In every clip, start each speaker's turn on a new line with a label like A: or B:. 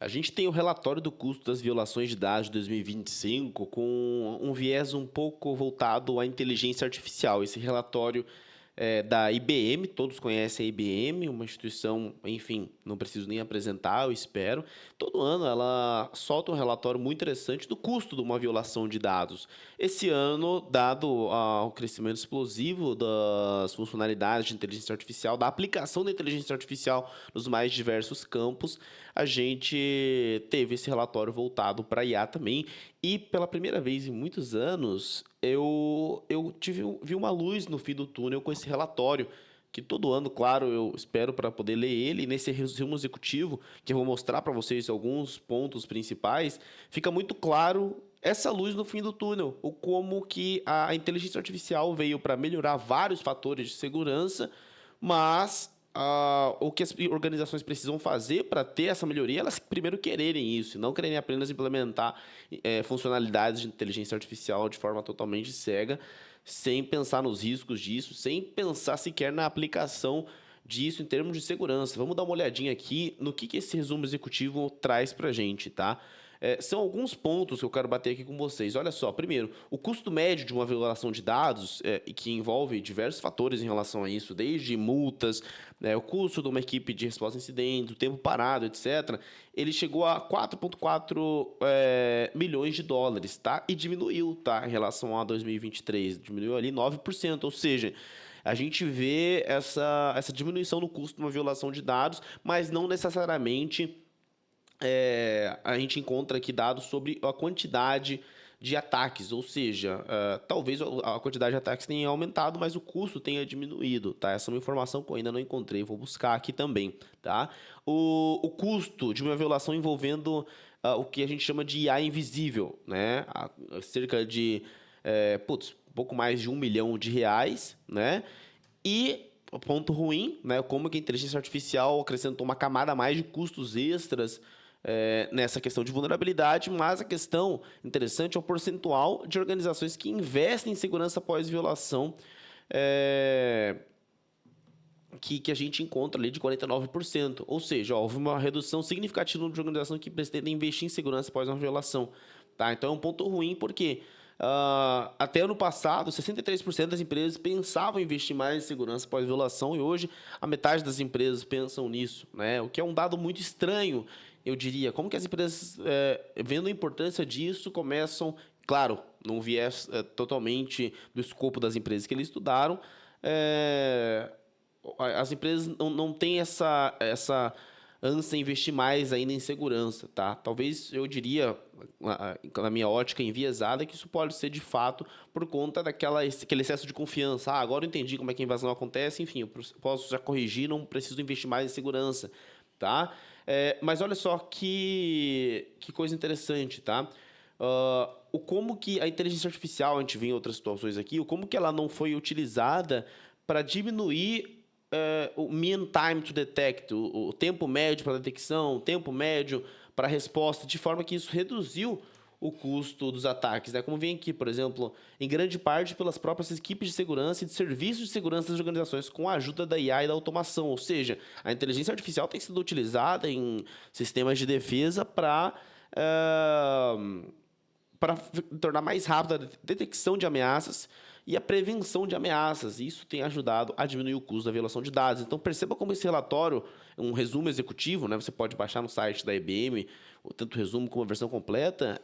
A: A gente tem o relatório do custo das violações de dados de 2025 com um viés um pouco voltado à inteligência artificial. Esse relatório é da IBM, todos conhecem a IBM, uma instituição, enfim, não preciso nem apresentar, eu espero. Todo ano ela solta um relatório muito interessante do custo de uma violação de dados. Esse ano, dado o crescimento explosivo das funcionalidades de inteligência artificial, da aplicação da inteligência artificial nos mais diversos campos, a gente teve esse relatório voltado para IA também. E pela primeira vez em muitos anos, vi uma luz no fim do túnel com esse relatório. Que todo ano, claro, eu espero para poder ler ele. E nesse resumo executivo, que eu vou mostrar para vocês alguns pontos principais, fica muito claro essa luz no fim do túnel. O como que a inteligência artificial veio para melhorar vários fatores de segurança, mas o que as organizações precisam fazer para ter essa melhoria, elas primeiro quererem isso, não quererem apenas implementar funcionalidades de inteligência artificial de forma totalmente cega, sem pensar nos riscos disso, sem pensar sequer na aplicação disso em termos de segurança. Vamos dar uma olhadinha aqui no que esse resumo executivo traz para a gente, tá? São alguns pontos que eu quero bater aqui com vocês. Olha só, primeiro, o custo médio de uma violação de dados, que envolve diversos fatores em relação a isso, desde multas, o custo de uma equipe de resposta a incidentes, o tempo parado, etc., ele chegou a 4,4 milhões de dólares, tá? E diminuiu, tá? Em relação a 2023, diminuiu ali 9%, ou seja, a gente vê essa diminuição no custo de uma violação de dados, mas não necessariamente a gente encontra aqui dados sobre a quantidade de ataques, ou seja, talvez a quantidade de ataques tenha aumentado, mas o custo tenha diminuído, tá? Essa é uma informação que eu ainda não encontrei, vou buscar aqui também, tá? O custo de uma violação envolvendo o que a gente chama de IA invisível, né? Cerca de, um pouco mais de R$ 1 milhão, né? E o ponto ruim, né? Como que a inteligência artificial acrescentou uma camada a mais de custos extras nessa questão de vulnerabilidade, mas a questão interessante é o percentual de organizações que investem em segurança pós-violação, que a gente encontra ali de 49%. Ou seja, houve uma redução significativa de organizações que pretendem investir em segurança após uma violação. Tá? Então é um ponto ruim porque até ano passado, 63% das empresas pensavam em investir mais em segurança pós-violação e hoje a metade das empresas pensam nisso, né? O que é um dado muito estranho, eu diria. Como que as empresas, vendo a importância disso, começam, claro, num viés totalmente do escopo das empresas que eles estudaram, as empresas não têm essa ânsia em investir mais ainda em segurança, tá? Talvez eu diria, na minha ótica enviesada, que isso pode ser de fato por conta daquele excesso de confiança. Agora eu entendi como é que a invasão acontece, enfim, eu posso já corrigir, não preciso investir mais em segurança, tá? Mas olha só que coisa interessante, tá? O como que a inteligência artificial, a gente vê em outras situações aqui, o como que ela não foi utilizada para diminuir o mean time to detect, o tempo médio para detecção, o tempo médio para resposta, de forma que isso reduziu o custo dos ataques, né? Como vem aqui, por exemplo, em grande parte pelas próprias equipes de segurança e de serviços de segurança das organizações com a ajuda da IA e da automação, ou seja, a inteligência artificial tem sido utilizada em sistemas de defesa para tornar mais rápida a detecção de ameaças e a prevenção de ameaças. Isso tem ajudado a diminuir o custo da violação de dados. Então, perceba como esse relatório, um resumo executivo, né, você pode baixar no site da IBM, tanto o resumo como a versão completa,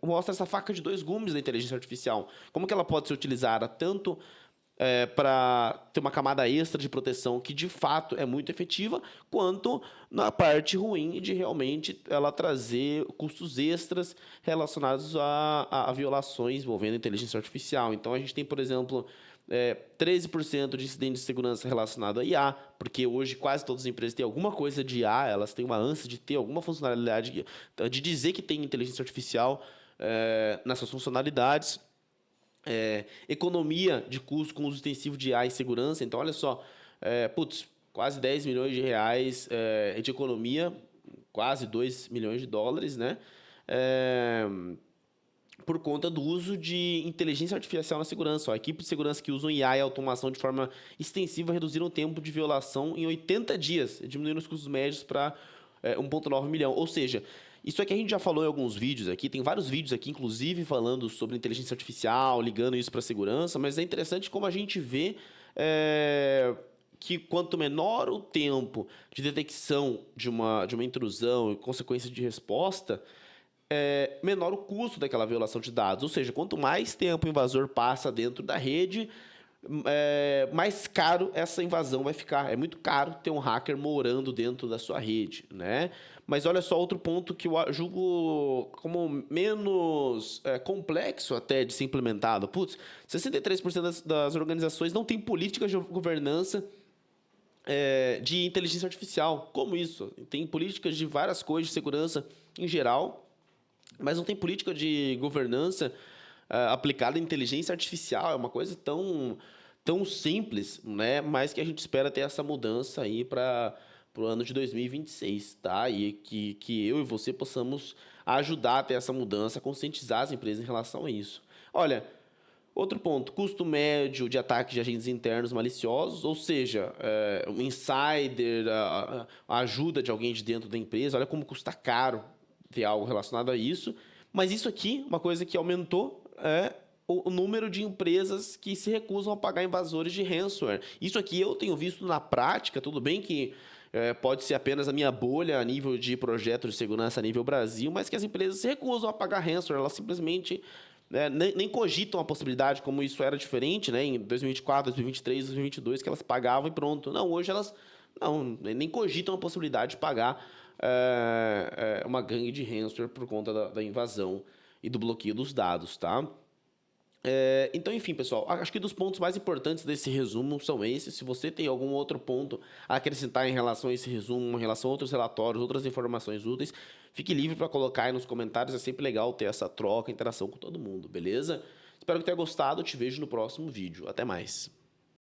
A: mostra essa faca de dois gumes da inteligência artificial. Como que ela pode ser utilizada tanto para ter uma camada extra de proteção que, de fato, é muito efetiva, quanto na parte ruim de realmente ela trazer custos extras relacionados a violações envolvendo inteligência artificial. Então, a gente tem, por exemplo, 13% de incidentes de segurança relacionado a IA, porque hoje quase todas as empresas têm alguma coisa de IA, elas têm uma ânsia de ter alguma funcionalidade, de dizer que tem inteligência artificial nessas funcionalidades. Economia de custo com uso extensivo de IA em segurança. Então, olha só, quase 10 milhões de reais de economia, quase 2 milhões de dólares, né? Por conta do uso de inteligência artificial na segurança. A equipe de segurança que usam IA e automação de forma extensiva reduziram o tempo de violação em 80 dias, diminuindo os custos médios para 1,9 milhão. Ou seja, isso aqui a gente já falou em alguns vídeos aqui, tem vários vídeos aqui, inclusive, falando sobre inteligência artificial, ligando isso para segurança, mas é interessante como a gente vê que quanto menor o tempo de detecção de uma intrusão e consequência de resposta, menor o custo daquela violação de dados. Ou seja, quanto mais tempo o invasor passa dentro da rede, mais caro essa invasão vai ficar. É muito caro ter um hacker morando dentro da sua rede, né? Mas olha só, outro ponto que eu julgo como menos complexo até de ser implementado. Putz, 63% das organizações não têm políticas de governança de inteligência artificial. Como isso? Tem políticas de várias coisas de segurança em geral, mas não tem política de governança aplicada à inteligência artificial. É uma coisa tão simples, né? Mas que a gente espera ter essa mudança aí para o ano de 2026, tá? E que eu e você possamos ajudar a ter essa mudança, conscientizar as empresas em relação a isso. Olha, outro ponto, custo médio de ataques de agentes internos maliciosos, ou seja, um insider, a ajuda de alguém de dentro da empresa. Olha como custa caro ter algo relacionado a isso. Mas isso aqui, uma coisa que aumentou, é o número de empresas que se recusam a pagar invasores de ransomware. Isso aqui eu tenho visto na prática, tudo bem que pode ser apenas a minha bolha a nível de projeto de segurança a nível Brasil, mas que as empresas se recusam a pagar ransomware, elas simplesmente nem cogitam a possibilidade, como isso era diferente, né, em 2024, 2023, 2022, que elas pagavam e pronto. Não, hoje elas nem cogitam a possibilidade de pagar uma gangue de ransomware por conta da invasão e do bloqueio dos dados, tá? Então, enfim, pessoal, acho que dos pontos mais importantes desse resumo são esses. Se você tem algum outro ponto a acrescentar em relação a esse resumo, em relação a outros relatórios, outras informações úteis, fique livre para colocar aí nos comentários. É sempre legal ter essa troca, interação com todo mundo, beleza? Espero que tenha gostado. Te vejo no próximo vídeo. Até mais.